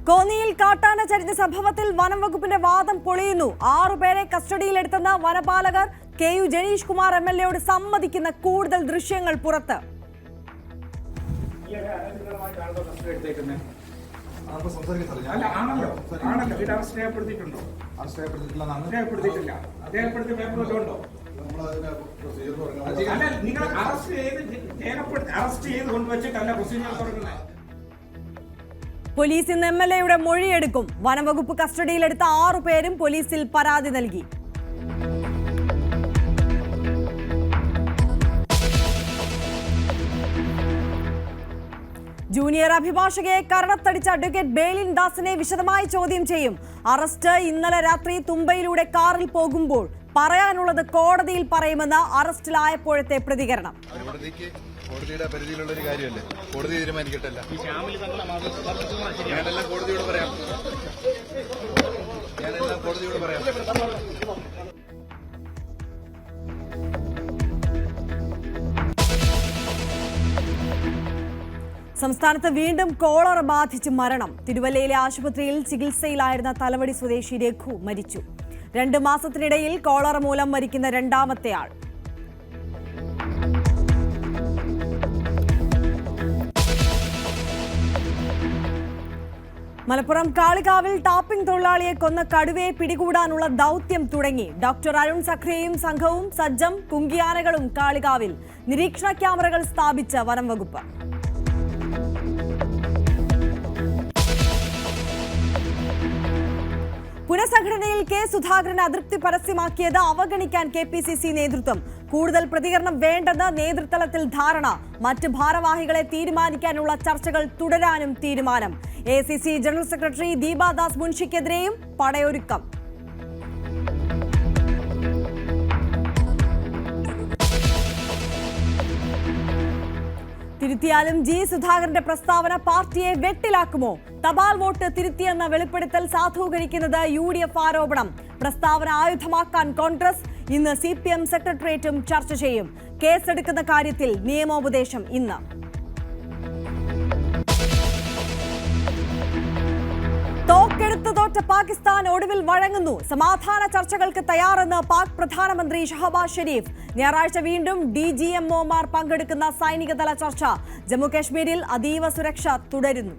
കോന്നിയിൽ കാട്ടാന ചരിഞ്ഞ സംഭവത്തിൽ വനം വകുപ്പിന്റെ വാദം പൊളിയുന്നു. 6 പേരെ കസ്റ്റഡിയിലെടുത്തെന്ന വനപാലകർ KU ജനീഷ് കുമാർ MLAയോട് സമ്മതിക്കുന്ന കൂടുതൽ ദൃശ്യങ്ങൾ പുറത്ത്. പോലീസ് ഇന്ന് MLAയുടെ മൊഴിയെടുക്കും. വനംവകുപ്പ് കസ്റ്റഡിയിലെടുത്ത 6 പേരും പോലീസിൽ പരാതി നൽകി. ജൂനിയർ അഭിഭാഷകയെ കരണത്തടിച്ച അഡ്വക്കേറ്റ് ബേലിൻ ദാസിനെ വിശദമായി ചോദ്യം ചെയ്യും. അറസ്റ്റ് ഇന്നലെ രാത്രി തുമ്പയിലൂടെ കാറിൽ പോകുമ്പോൾ പറയാനുള്ളത് കോടതിയിൽ പറയുമെന്ന് അറസ്റ്റിലായപ്പോഴത്തെ പ്രതികരണം. കോടതിയുടെ പരിധിയിലുള്ള ഒരു കാര്യമല്ലേ, കോടതി തീരുമാനിക്കട്ടല്ല. ഞാനെല്ലാം കോടതിയോട് പറയാം. സംസ്ഥാനത്ത് വീണ്ടും കോളറ ബാധിച്ച് മരണം. തിരുവല്ലയിലെ ആശുപത്രിയിൽ ചികിത്സയിലായിരുന്ന തലവടി സ്വദേശി രഘു മരിച്ചു. 2 മാസത്തിനിടയിൽ കോളറ മൂലം മരിക്കുന്ന രണ്ടാമത്തെ ആൾ. മലപ്പുറം കാളികാവിൽ ടാപ്പിംഗ് തൊഴിലാളിയെ കൊന്ന കടുവയെ പിടികൂടാനുള്ള ദൗത്യം തുടങ്ങി. ഡോക്ടർ അരുൺ സഖ്രിയയും സംഘവും സജ്ജം. കുങ്കിയാനകളും കാളികാവിൽ. നിരീക്ഷണ ക്യാമറകൾ സ്ഥാപിച്ച വനം വകുപ്പ്. പുനഃസംഘടനയിൽ കെ സുധാകരൻ അതൃപ്തി പരസ്യമാക്കിയത് അവഗണിക്കാൻ KPCC നേതൃത്വം. കൂടുതൽ പ്രതികരണം വേണ്ടെന്ന് നേതൃതലത്തിൽ ധാരണ. മറ്റ് ഭാരവാഹികളെ തീരുമാനിക്കാനുള്ള ചർച്ചകൾ തുടരാനും തീരുമാനം. ACC ജനറൽ സെക്രട്ടറി ദീപാദാസ് മുൻഷിക്കെതിരെയും പടയൊരുക്കം. തിരുത്തിയാലും G സുധാകരന്റെ പ്രസ്താവന പാർട്ടിയെ വെട്ടിലാക്കുമോ? തപാൽ വോട്ട് തിരുത്തിയെന്ന വെളിപ്പെടുത്തൽ സാധൂകരിക്കുന്നത് UDF ആരോപണം. പ്രസ്താവന ആയുധമാക്കാൻ കോൺഗ്രസ്. ഇന്ന് CPM സെക്രട്ടേറിയറ്റും ചർച്ച ചെയ്യും. കേസെടുക്കുന്ന കാര്യത്തിൽ നിയമോപദേശം ഇന്ന്. തോക്കെടുത്ത് തോറ്റ പാകിസ്ഥാൻ ഒടുവിൽ വഴങ്ങുന്നു. സമാധാന ചർച്ചകൾക്ക് തയ്യാറെന്ന് പാക് പ്രധാനമന്ത്രി ഷഹബാസ് ഷെരീഫ്. ഞായറാഴ്ച വീണ്ടും DGMOമാർ പങ്കെടുക്കുന്ന സൈനികതല ചർച്ച. ജമ്മുകശ്മീരിൽ അതീവ സുരക്ഷ തുടരുന്നു.